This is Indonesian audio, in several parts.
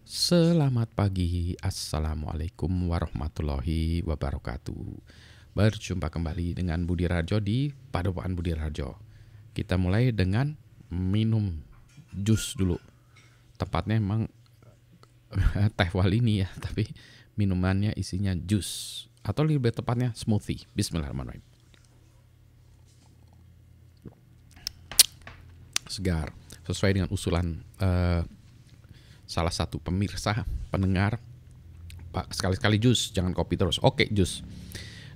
Selamat pagi, Assalamualaikum warahmatullahi wabarakatuh. Berjumpa kembali dengan Budi Rajo di Padepokan Budi Rajo. Kita mulai dengan minum jus dulu. Tepatnya emang teh walini ya, tapi minumannya isinya jus. Atau lebih tepatnya smoothie. Bismillahirrahmanirrahim. Segar, sesuai dengan usulan salah satu pemirsa, pendengar. Pak, sekali-sekali jus, jangan kopi terus. Oke, jus.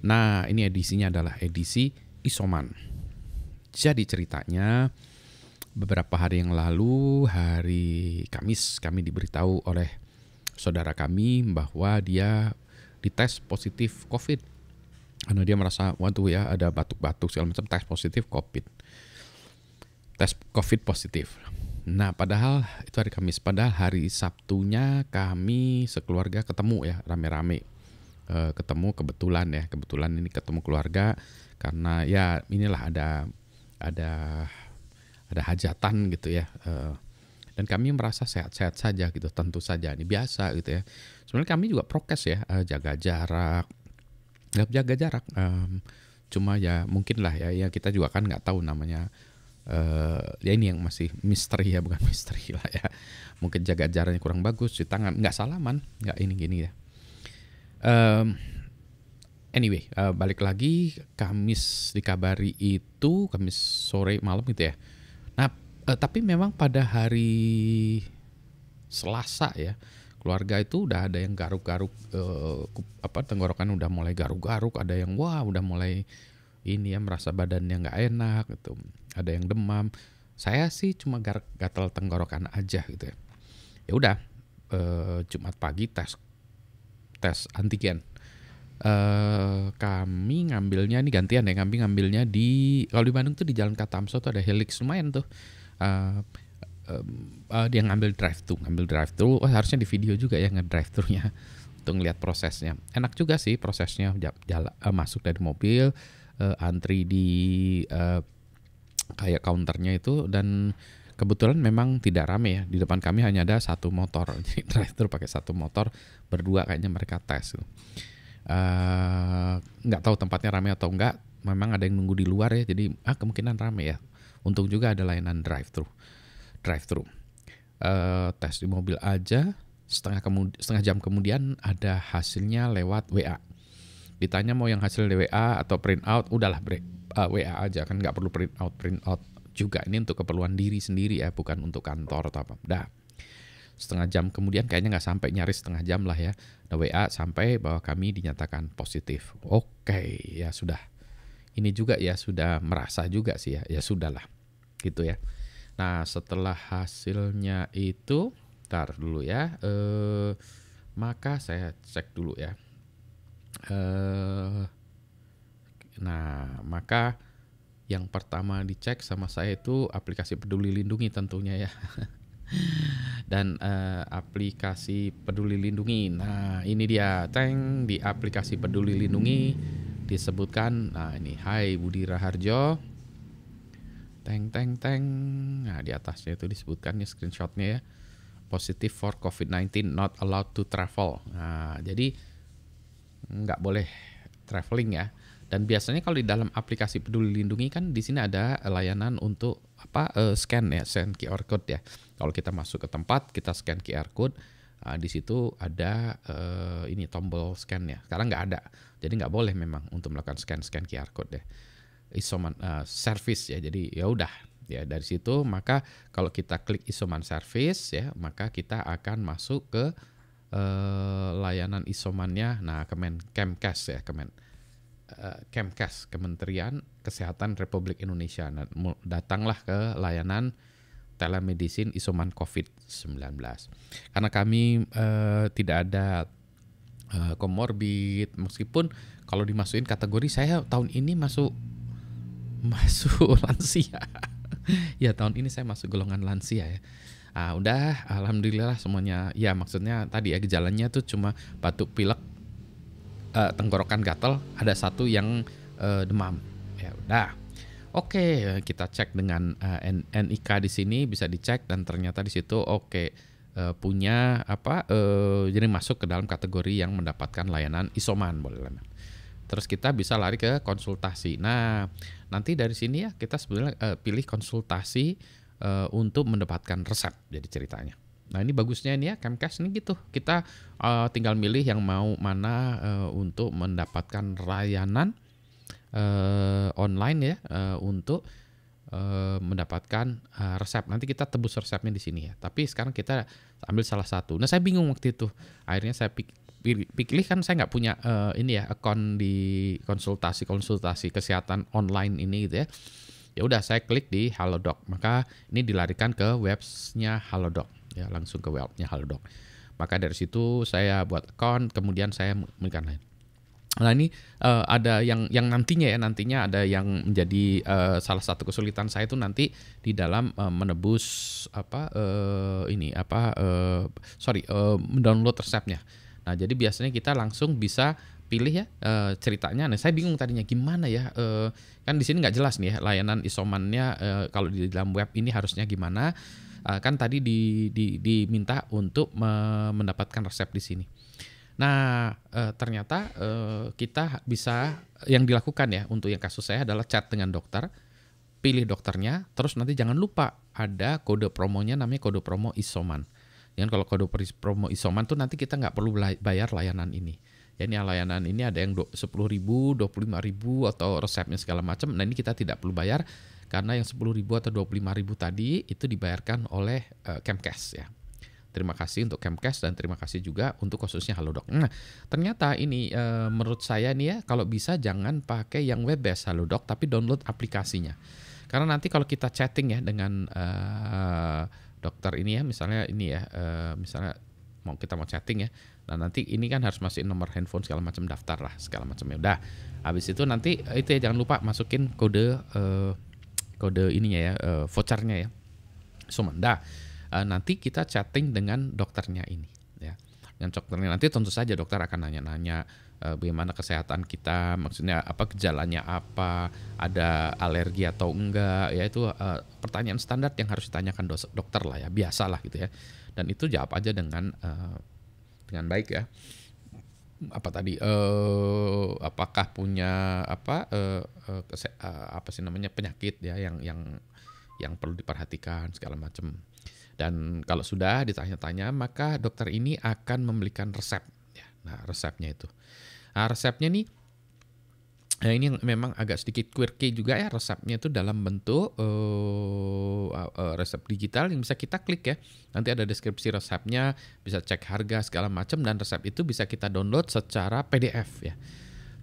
Nah, ini edisinya adalah edisi isoman. Jadi ceritanya beberapa hari yang lalu, hari Kamis, kami diberitahu oleh saudara kami bahwa dia dites positif COVID. Karena dia merasa, waduh ya, ada batuk-batuk segala macam, tes positif COVID. Tes COVID positif. Nah, padahal itu hari Kamis. Padahal hari Sabtunya kami sekeluarga ketemu ya, rame-rame. Ketemu kebetulan ya, kebetulan ini ketemu keluarga karena ya inilah ada ada hajatan gitu ya. Dan kami merasa sehat-sehat saja gitu, tentu saja ini biasa gitu ya. Sebenarnya kami juga prokes ya, jaga jarak, nggak jaga jarak. Cuma ya mungkin lah ya kita juga kan nggak tahu namanya. Ya ini yang masih misteri ya, bukan misteri lah ya. Mungkin jaga jaraknya kurang bagus, cuci tangan, nggak salaman, nggak ini gini ya. Anyway, balik lagi Kamis dikabari itu Kamis sore malam gitu ya. Nah, tapi memang pada hari Selasa ya, keluarga itu udah ada yang garuk-garuk, tenggorokan udah mulai garuk-garuk, ada yang wah udah mulai ini ya merasa badannya nggak enak gitu, ada yang demam. Saya sih cuma gatal tenggorokan aja gitu ya. Ya udah, Jumat pagi tes antigen. Kami ngambilnya ini gantian ya, kami ngambilnya di kalau di Bandung tuh di Jalan Katamso tuh ada Helix lumayan tuh. Dia ngambil drive thru. Harusnya di video juga ya nge-drive thru-nya untuk ngeliat prosesnya. Enak juga sih prosesnya, masuk dari mobil, antri di kayak counternya itu, dan kebetulan memang tidak rame ya. Di depan kami hanya ada satu motor. Jadi drive thru pakai satu motor, berdua kayaknya mereka tes. Nggak tahu tempatnya rame atau enggak. Memang ada yang nunggu di luar ya. Jadi kemungkinan rame ya. Untung juga ada layanan drive thru. Tes di mobil aja, setengah jam kemudian ada hasilnya lewat WA. Ditanya mau yang hasil WA atau print out, udahlah WA aja, kan nggak perlu print out juga. Ini untuk keperluan diri sendiri ya, bukan untuk kantor atau apa. Dah, setengah jam kemudian, kayaknya nggak sampai, nyaris setengah jam lah ya, ada WA sampai bahwa kami dinyatakan positif. Oke, ya sudah. Ini juga ya sudah merasa juga sih ya sudahlah gitu ya. Nah, setelah hasilnya itu, tar dulu ya, maka saya cek dulu ya. Nah, maka yang pertama dicek sama saya itu aplikasi Peduli Lindungi tentunya ya. Dan aplikasi Peduli Lindungi. Nah, ini dia, di aplikasi Peduli Lindungi disebutkan, nah ini, Hai Budi Raharjo, Nah, di atasnya itu disebutkan nih screenshotnya ya, positive for COVID-19, not allowed to travel. Nah, jadi nggak boleh traveling ya. Dan biasanya kalau di dalam aplikasi Peduli Lindungi kan di sini ada layanan untuk scan QR code ya. Kalau kita masuk ke tempat, kita scan QR code, di situ ada ini tombol scan ya. Sekarang nggak ada, jadi nggak boleh memang untuk melakukan scan QR code ya. Isoman service ya. Jadi ya udah ya, dari situ maka kalau kita klik isoman service ya, maka kita akan masuk ke layanan isomannya. Nah, Kemkes ya, Kemkes, Kementerian Kesehatan Republik Indonesia. Nah, datanglah ke layanan telemedicine isoman COVID-19. Karena kami tidak ada komorbid, meskipun kalau dimasukin kategori, saya tahun ini masuk lansia. Ya, tahun ini saya masuk golongan lansia ya. Udah, alhamdulillah semuanya. Ya, maksudnya tadi ya, gejalanya tuh cuma batuk pilek, tenggorokan gatal, ada satu yang demam. Ya udah. Oke, kita cek dengan NIK di sini bisa dicek, dan ternyata di situ oke. punya jadi masuk ke dalam kategori yang mendapatkan layanan isoman boleh lah. Terus kita bisa lari ke konsultasi. Nah, nanti dari sini ya kita sebenarnya pilih konsultasi untuk mendapatkan resep jadi ceritanya. Nah, ini bagusnya ini ya Camcast ini gitu. Kita tinggal milih yang mau mana untuk mendapatkan layanan online ya untuk mendapatkan resep. Nanti kita tebus resepnya di sini ya. Tapi sekarang kita ambil salah satu. Nah, saya bingung waktu itu. Akhirnya saya pilih kan saya nggak punya ini ya akun di konsultasi kesehatan online ini gitu ya. Ya udah saya klik di Halodoc. Maka ini dilarikan ke websnya Halodoc ya, langsung ke webnya Halodoc. Maka dari situ saya buat akun, kemudian saya memberikan lain. Nah ini ada yang nantinya ada yang menjadi salah satu kesulitan saya itu nanti di dalam menebus mendownload resepnya. Nah jadi biasanya kita langsung bisa pilih ya ceritanya. Nah saya bingung tadinya gimana ya kan di sini nggak jelas nih ya layanan isomannya kalau di dalam web ini harusnya gimana. Kan tadi diminta untuk mendapatkan resep di sini. Nah, ternyata kita bisa yang dilakukan ya untuk yang kasus saya adalah chat dengan dokter, pilih dokternya, terus nanti jangan lupa ada kode promonya namanya kode promo isoman. Jangan kalau kode promo isoman tuh nanti kita nggak perlu bayar layanan ini. Ya ini layanan ini ada yang 10.000, 25.000 atau resepnya segala macam. Nah ini kita tidak perlu bayar karena yang 10.000 atau 25.000 tadi itu dibayarkan oleh Camcast ya. Terima kasih untuk Camcast dan terima kasih juga untuk khususnya Halodoc. Nah, ternyata ini menurut saya nih ya kalau bisa jangan pakai yang web based Halodoc tapi download aplikasinya. Karena nanti kalau kita chatting ya dengan dokter ini ya, misalnya ini ya, misalnya kita mau chatting ya. Nah, nanti ini kan harus masukin nomor handphone segala macam, daftar lah segala macamnya. Udah. Habis itu nanti itu ya jangan lupa masukin kode ininya ya, vouchernya ya. Dah. Nanti kita chatting dengan dokternya ini ya. Dengan dokternya nanti tentu saja dokter akan nanya-nanya bagaimana kesehatan kita, maksudnya apa gejalanya apa, ada alergi atau enggak ya, itu pertanyaan standar yang harus ditanyakan dokter lah ya, biasalah gitu ya. Dan itu jawab aja dengan baik ya. Apa tadi apakah punya penyakit ya yang perlu diperhatikan segala macam. Dan kalau sudah ditanya-tanya, maka dokter ini akan memberikan resep. Ya, nah, resepnya itu. Nah, resepnya nih, ini memang agak sedikit quirky juga ya. Resepnya itu dalam bentuk resep digital yang bisa kita klik ya. Nanti ada deskripsi resepnya, bisa cek harga segala macam, dan resep itu bisa kita download secara PDF ya.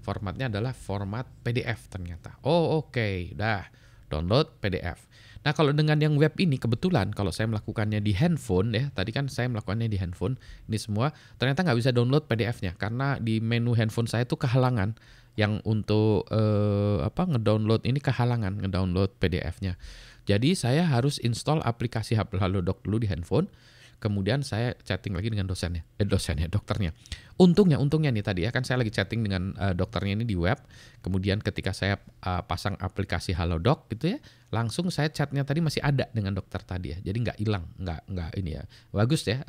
Formatnya adalah format PDF ternyata. Oh oke, dah download PDF. Nah kalau dengan yang web ini kebetulan kalau saya melakukannya di handphone ya, tadi kan saya melakukannya di handphone, ini semua ternyata nggak bisa download PDF-nya karena di menu handphone saya itu kehalangan yang untuk ngedownload ini kehalangan ngedownload PDF-nya. Jadi saya harus install aplikasi Halodoc dulu di handphone. Kemudian saya chatting lagi dengan dokternya. Untungnya nih tadi ya kan saya lagi chatting dengan dokternya ini di web. Kemudian ketika saya pasang aplikasi Halodoc gitu ya, langsung saya chatnya tadi masih ada dengan dokter tadi ya. Jadi nggak hilang, nggak ini ya. Bagus ya,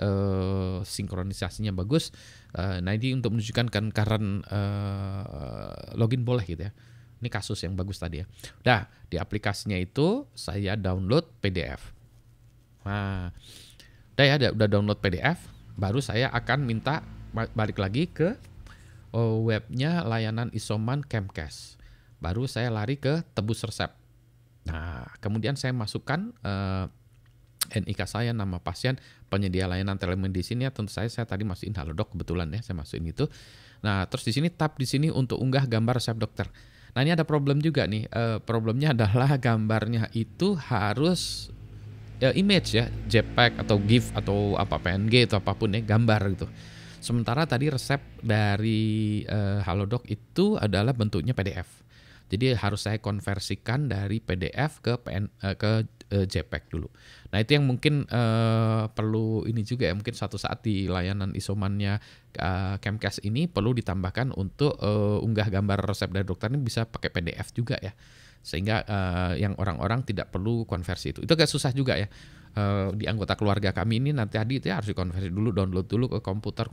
sinkronisasinya bagus. Nah ini untuk menunjukkan kan current login boleh gitu ya. Ini kasus yang bagus tadi ya. Udah di aplikasinya itu saya download PDF. Nah. Udah download PDF, baru saya akan minta balik lagi ke webnya layanan isoman Camcast. Baru saya lari ke tebus resep. Nah, kemudian saya masukkan NIK saya, nama pasien, penyedia layanan telemedicine ya. Tentu saya tadi masukin Halodoc kebetulan ya, saya masukin itu. Nah, terus di sini tab di sini untuk unggah gambar resep dokter. Nah, ini ada problem juga nih. Problemnya adalah gambarnya itu harus image ya, JPEG atau GIF atau PNG atau apapun ya, gambar gitu. Sementara tadi resep dari Halodoc itu adalah bentuknya PDF. Jadi harus saya konversikan dari PDF ke JPEG dulu. Nah itu yang mungkin perlu ini juga ya, mungkin suatu saat di layanan isomannya Camcast ini perlu ditambahkan untuk unggah gambar resep dari dokter ini bisa pakai PDF juga ya. sehingga yang orang-orang tidak perlu konversi itu agak susah juga ya. Di anggota keluarga kami ini nanti tadi itu ya harus dikonversi dulu, download dulu ke komputer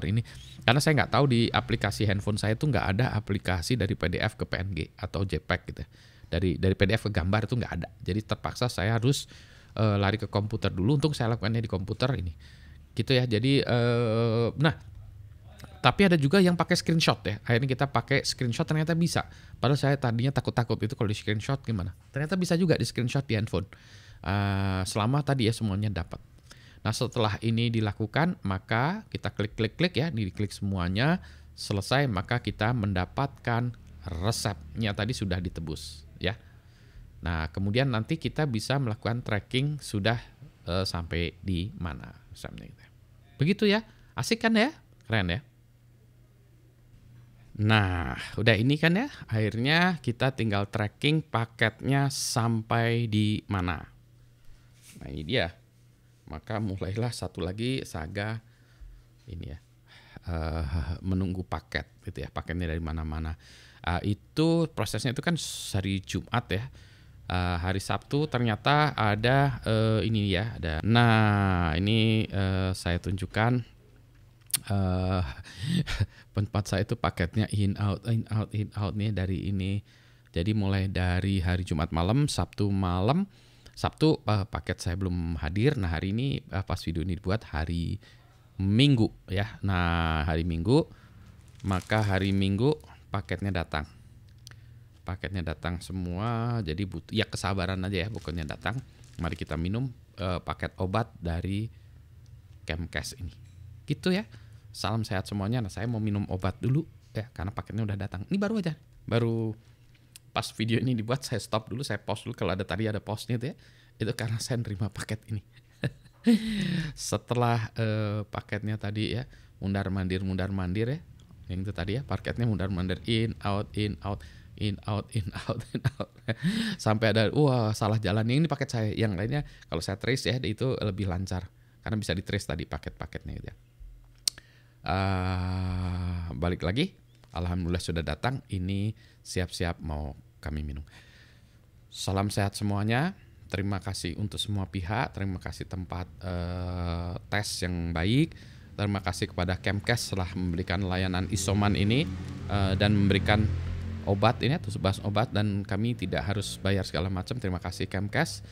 ini, karena saya nggak tahu di aplikasi handphone saya tuh nggak ada aplikasi dari PDF ke PNG atau JPEG gitu ya. Dari PDF ke gambar itu nggak ada, jadi terpaksa saya harus lari ke komputer dulu. Untuk saya lakukannya di komputer ini gitu ya. Jadi nah, tapi ada juga yang pakai screenshot ya. Akhirnya kita pakai screenshot, ternyata bisa. Padahal saya tadinya takut-takut itu kalau di screenshot gimana. Ternyata bisa juga di screenshot di handphone. Selama tadi ya semuanya dapat. Nah, setelah ini dilakukan, maka kita klik ya, diklik semuanya, selesai, maka kita mendapatkan resepnya tadi sudah ditebus ya. Nah, kemudian nanti kita bisa melakukan tracking sudah sampai di mana resepnya. Begitu ya. Asik kan ya? Keren ya? Nah, udah ini kan ya, akhirnya kita tinggal tracking paketnya sampai di mana. Nah, ini dia. Maka mulailah satu lagi saga ini ya, menunggu paket gitu ya, paketnya dari mana-mana. Itu prosesnya itu kan hari Jumat ya. Hari Sabtu ternyata ada ini ya, ada. Nah, ini saya tunjukkan. Tempat saya itu paketnya in out nih dari ini. Jadi mulai dari hari Jumat malam, Sabtu malam. Sabtu paket saya belum hadir. Nah, hari ini pas video ini dibuat hari Minggu ya. Nah, hari Minggu, maka hari Minggu paketnya datang. Paketnya datang semua. Jadi butuh ya kesabaran aja ya, pokoknya datang. Mari kita minum paket obat dari Kemkes ini. Gitu ya. Salam sehat semuanya. Nah, saya mau minum obat dulu ya karena paketnya udah datang. Ini baru aja. Baru pas video ini dibuat, saya stop dulu, saya pause dulu. Kalau tadi ada pause-nya itu ya, itu karena saya nerima paket ini. Setelah paketnya tadi ya, mundar mandir ya, yang itu tadi ya, paketnya mundar mandir, in out, sampai ada salah jalan. Ini paket saya, yang lainnya kalau saya trace ya itu lebih lancar karena bisa di trace tadi paket-paketnya gitu ya. Balik lagi, alhamdulillah sudah datang. Ini siap-siap mau kami minum. Salam sehat semuanya. Terima kasih untuk semua pihak. Terima kasih tempat tes yang baik. Terima kasih kepada Kemkes telah memberikan layanan isoman ini dan memberikan obat ini, atau sebatas obat, dan kami tidak harus bayar segala macam. Terima kasih Kemkes.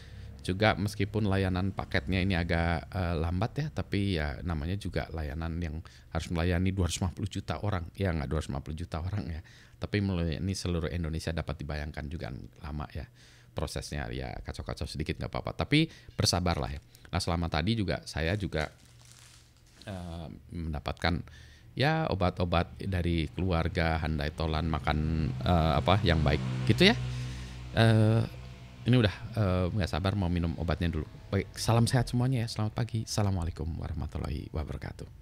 Juga meskipun layanan paketnya ini agak lambat ya, tapi ya namanya juga layanan yang harus melayani 250 juta orang. Ya nggak 250 juta orang ya, tapi melayani seluruh Indonesia, dapat dibayangkan juga lama ya prosesnya. Ya kacau-kacau sedikit nggak apa-apa, tapi bersabarlah ya. Nah, selama tadi juga saya juga mendapatkan ya obat-obat dari keluarga, handai tolan, makan yang baik gitu ya. Ini udah nggak sabar mau minum obatnya dulu. Baik, salam sehat semuanya ya. Selamat pagi. Assalamualaikum warahmatullahi wabarakatuh.